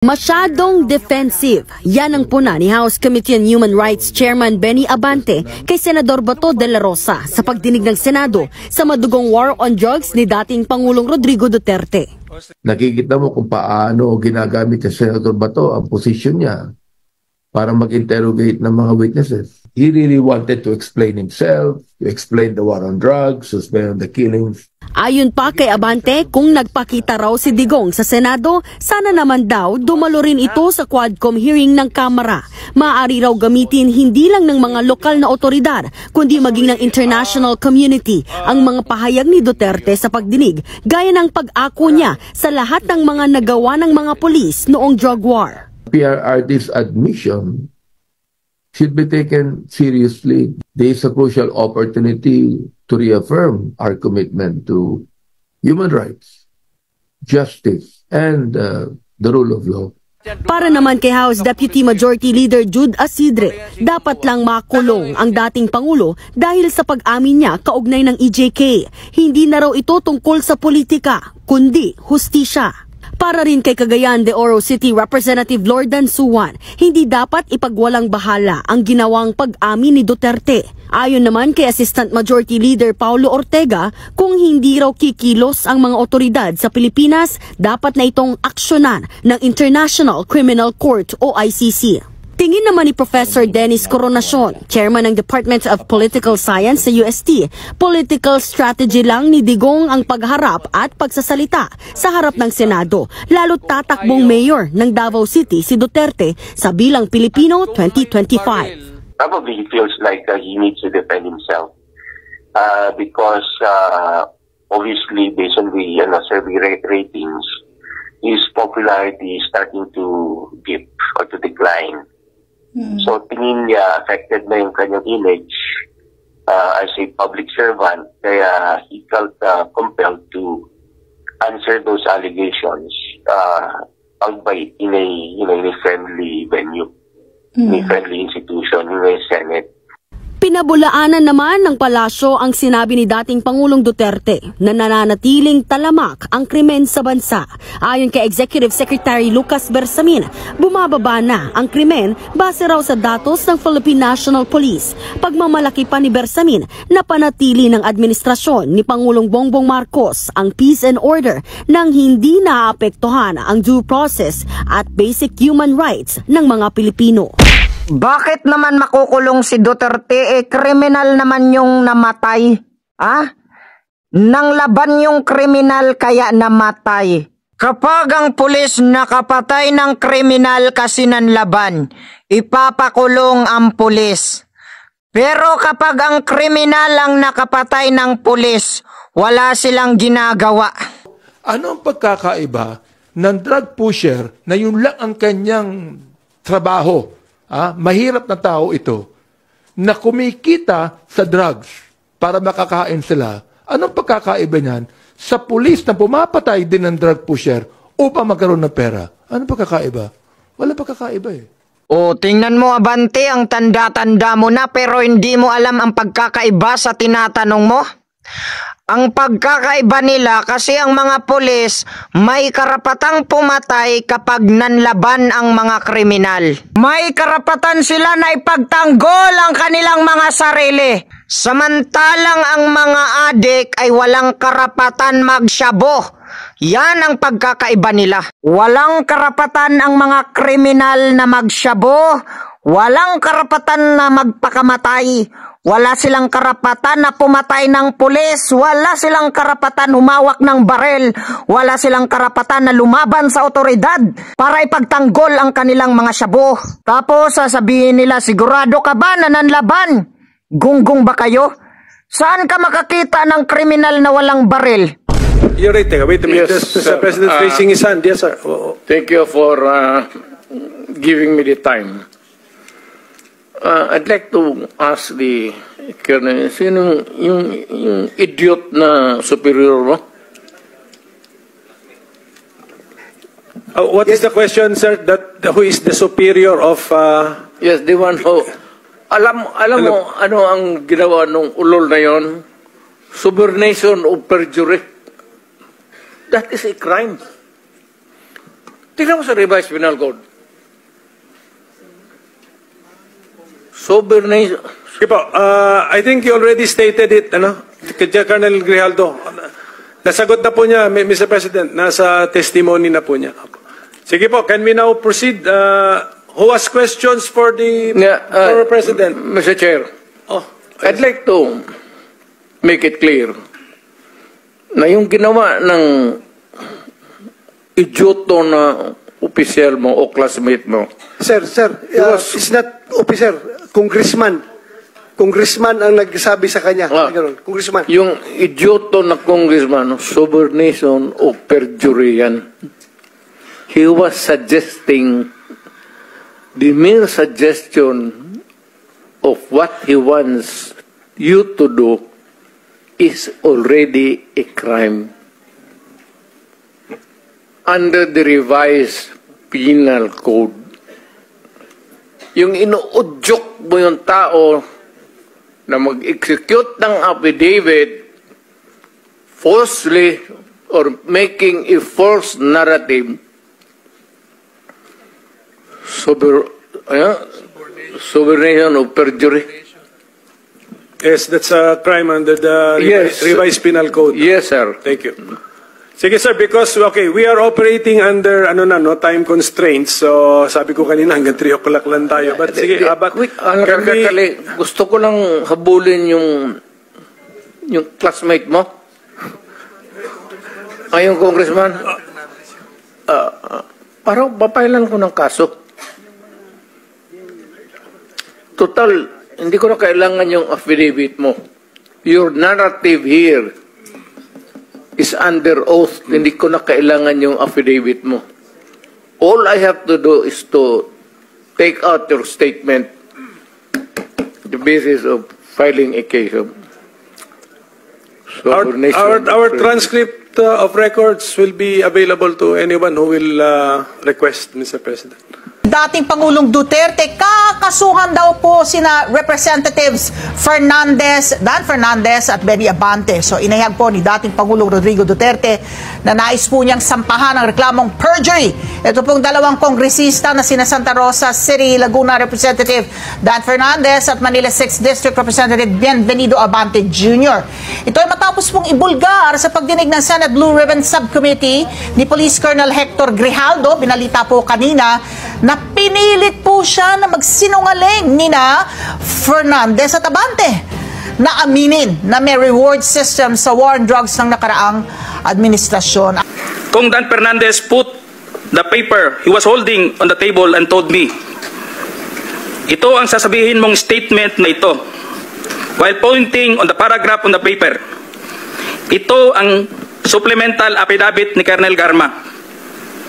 Masyadong defensive. Yan ang puna ni House Committee on Human Rights Chairman Benny Abante kay Senador Bato de la Rosa sa pagdinig ng Senado sa madugong war on drugs ni dating Pangulong Rodrigo Duterte. Nakikita mo kung paano ginagamit ni Senator Bato ang posisyon niya para mag-interrogate ng mga witnesses. He really wanted to explain himself, to explain the war on drugs, to explain the killings. Ayon pa kay Abante, kung nagpakita raw si Digong sa Senado, sana naman daw dumalo rin ito sa Quadcom hearing ng Kamara. Maaari raw gamitin hindi lang ng mga lokal na otoridad, kundi maging ng international community ang mga pahayag ni Duterte sa pagdinig, gaya ng pag-ako niya sa lahat ng mga nagawa ng mga pulis noong drug war. PRRD's admission should be taken seriously. There is a crucial opportunity to reaffirm our commitment to human rights, justice, and the rule of law. Para naman kay House Deputy Majority Leader Jude Asidre, dapat lang makulong ang dating Pangulo dahil sa pag-amin niya kaugnay ng EJK. Hindi na raw ito tungkol sa politika, kundi hustisya. Para rin kay Cagayan de Oro City Representative Lordan Suwan, hindi dapat ipagwalang bahala ang ginawang pag-amin ni Duterte. Ayon naman kay Assistant Majority Leader Paulo Ortega, kung hindi raw kikilos ang mga otoridad sa Pilipinas, dapat na itong aksyonan ng International Criminal Court o ICC. Tingin naman ni Professor Dennis Coronacion, Chairman ng Department of Political Science sa UST, political strategy lang ni Digong ang pagharap at pagsasalita sa harap ng Senado, lalo't tatakbong mayor ng Davao City si Duterte sa bilang Pilipino 2025. Probably he feels like he needs to defend himself because obviously based on the survey ratings, his popularity is starting to dip or to decline. So tingin niya affected na yung kanyang image as a public servant, kaya he felt compelled to answer those allegations albeit in a friendly venue, in a friendly institution, in a Senate. Pinabulaanan naman ng palasyo ang sinabi ni dating Pangulong Duterte na nananatiling talamak ang krimen sa bansa. Ayon kay Executive Secretary Lucas Bersamin, bumababa na ang krimen base raw sa datos ng Philippine National Police. Pagmamalaki pa ni Bersamin na panatili ng administrasyon ni Pangulong Bongbong Marcos ang peace and order nang hindi naaapektuhan ang due process at basic human rights ng mga Pilipino. Bakit naman makukulong si Duterte? Kriminal naman yung namatay. Nang laban yung kriminal kaya namatay. Kapag ang pulis nakapatay ng kriminal kasi nanlaban, ipapakulong ang pulis. Pero kapag ang kriminal ang nakapatay ng pulis, wala silang ginagawa. Ano ang pagkakaiba ng drug pusher na yun lang ang kanyang trabaho? Mahirap na tao ito na kumikita sa drugs para makakain sila. Anong pagkakaiba niyan sa pulis na pumapatay din ng drug pusher upang magkaroon ng pera? Anong pagkakaiba? Wala pagkakaiba eh. O, tingnan mo Abante, ang tanda-tanda mo na pero hindi mo alam ang pagkakaiba sa tinatanong mo? Ang pagkakaiba nila kasi ang mga pulis may karapatang pumatay kapag nanlaban ang mga kriminal. May karapatan sila na ipagtanggol ang kanilang mga sarili. Samantalang ang mga adik ay walang karapatan magsyabo. Yan ang pagkakaiba nila. Walang karapatan ang mga kriminal na magsyabo. Walang karapatan na magpakamatay. Wala silang karapatan na pumatay ng pulis. Wala silang karapatan humawak ng barel. Wala silang karapatan na lumaban sa otoridad para ipagtanggol ang kanilang mga syabo. Tapos sasabihin nila, sigurado ka ba na nanlaban? Gunggong ba kayo? Saan ka makakita ng kriminal na walang barel? You're right, wait a minute. Yes, the President raising his hand. Yes, sir. Thank you for giving me the time. I'd like to ask the Colonel, sino yung idiot na superior mo? What is the question, sir? Who is the superior of... Yes, the one who... Alam mo ano ang ginawa nung ulol na yon? Subornation of perjury. That is a crime. Tingnan mo sa revised penal code. Sovereign. Sige po, I think you already stated it, Colonel Grijaldo. Nasagot na po niya, Mr. President, nasa testimony na po niya. Sige po, can we now proceed? Who has questions for the former President? Mr. Chair, I'd like to make it clear na yung ginawa ng idioto na opisyal mo o classmate mo. Sir, it's not officer, congressman. Congressman ang nagsabi sa kanya. Congressman. Yung idioto na congressman, subornation o perjury yan. He was suggesting, the mere suggestion of what he wants you to do is already a crime. Under the revised penal code, yung inuudyok mo yung tao na mag-execute ng affidavit falsely or making a false narrative, subornation of perjury. Yes, that's a crime under the revised penal code. Yes, sir. Thank you. Sige, sir, because, we are operating under, time constraints. So, sabi ko kanina, hanggang 3 o'clock lang tayo. But, sige, gusto ko lang habulin yung classmate mo. Yung congressman. Parang papailan ko ng kaso. Total, hindi ko na kailangan yung affidavit mo. Your narrative here is under oath. Hindi ko na kailangan yung affidavit mo. All I have to do is to take out your statement, the basis of filing a case of our transcript of records will be available to anyone who will request, Mr. President. Dating Pangulong Duterte, kakasuhan daw po sina Representatives Dan Fernandez at Benny Abante. So inayag po ni dating Pangulong Rodrigo Duterte na nais po niyang sampahan ang reklamong perjury. Ito pong dalawang kongresista na sina Santa Rosa City, Laguna Representative Dan Fernandez at Manila 6th District Representative Bienvenido Abante Jr. Ito ay matapos pong ibulgar sa pagdinig ng Senate Blue Ribbon Subcommittee ni Police Colonel Hector Grijaldo. Binalita po kanina na pinilit po siya na magsinungaling nina Fernandez at Abante na aminin na may reward system sa war on drugs ng nakaraang administrasyon. Kung Dan Fernandez put the paper he was holding on the table and told me, ito ang sasabihin mong statement na ito, while pointing on the paragraph on the paper, ito ang supplemental affidavit ni Colonel Garma.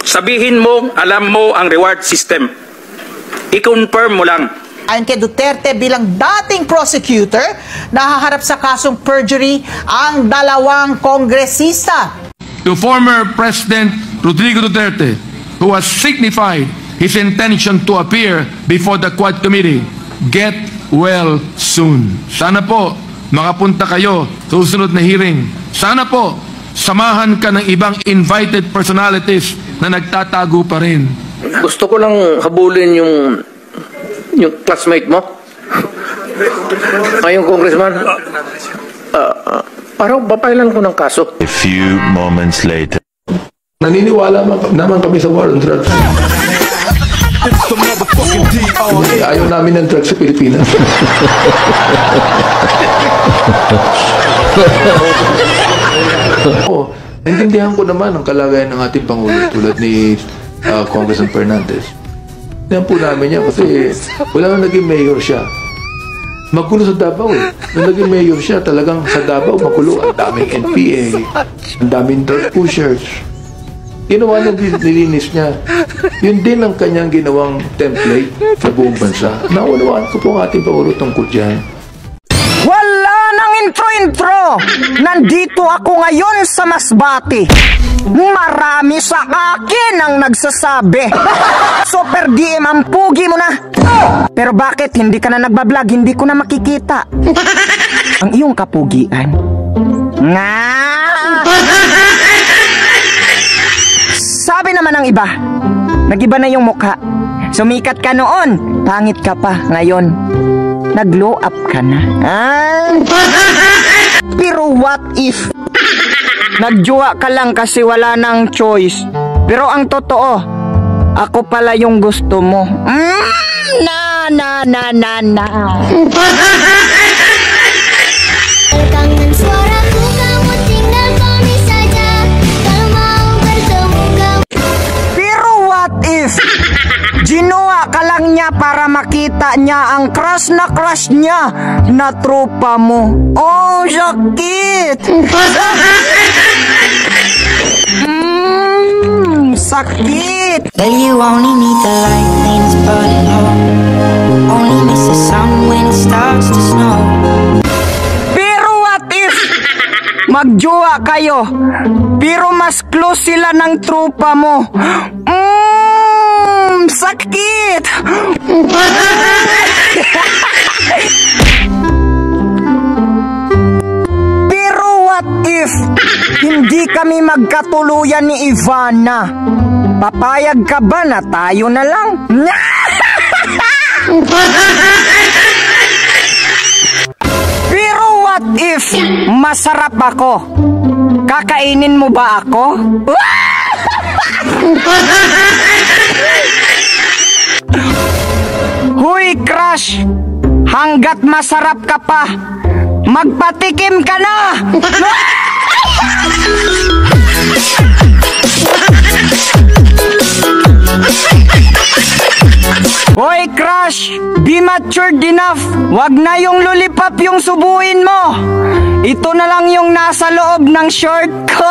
Sabihin mo, alam mo ang reward system. I-confirm mo lang. Ayon kay Duterte, bilang dating prosecutor, nahaharap sa kasong perjury ang dalawang kongresista. To former President Rodrigo Duterte, who has signified his intention to appear before the Quad Committee, get well soon. Sana po makapunta kayo sa susunod na hearing. Sana po samahan ka ng ibang invited personalities na nagtatago pa rin. Gusto ko lang habulin yung classmate mo. Yung congressman. Parang papailan ko ng kaso. A few moments later. Naniniwala naman kami sa war on drugs. Ayaw namin ng drugs sa Pilipinas. Naintindihan ko naman ang kalagayan ng ating Pangulo tulad ni Congressman Fernandez. Yan po namin yan kasi wala nang naging mayor siya. Magulo sa Davao eh. Nung naging mayor siya, talagang sa Davao magulo. Ang daming NPA, ang daming drug pushers. Ginawa niya, nilinis niya. Yun din ang kanyang ginawang template sa buong bansa. Naunawaan ko po ang ating Pangulo tungkol dyan. Wala nang intro-intro! Nandito ako ngayon sa Masbate. Marami sa akin ang nagsasabi. Super DM ang pugi mo na. Pero bakit hindi ka na nagbablog? Hindi ko na makikita. Ang iyong kapugian. Nga! Sabi naman ng iba, Nagiba na yung mukha. Sumikat ka noon, pangit ka pa ngayon. Nag-glow up ka na. Pero what if nagjuwa ka lang kasi wala nang choice? Pero ang totoo, ako pala yung gusto mo. Na. Kangen suaraku, kamu tinggal kami saja. Kalau mau bertemu kamu. Pero what if ginawa ka lang niya para makita niya ang crush na crush niya na tropa mo? Oh, sakit! Sakit! Well, you only need the light when it's burning low. Only miss the sun when it starts to snow. Pero what if magjowa kayo, pero mas close sila ng tropa mo? Sakit! Pero what if hindi kami magkatuluyan ni Ivana? Papayag ka ba na tayo na lang? Pero what if masarap ako? Kakainin mo ba ako? Huy, crush! Hanggat masarap ka pa, magpatikim ka na! Hoy, crush! Be matured enough! Wag na yung lollipop yung subuin mo! Ito na lang yung nasa loob ng short ko!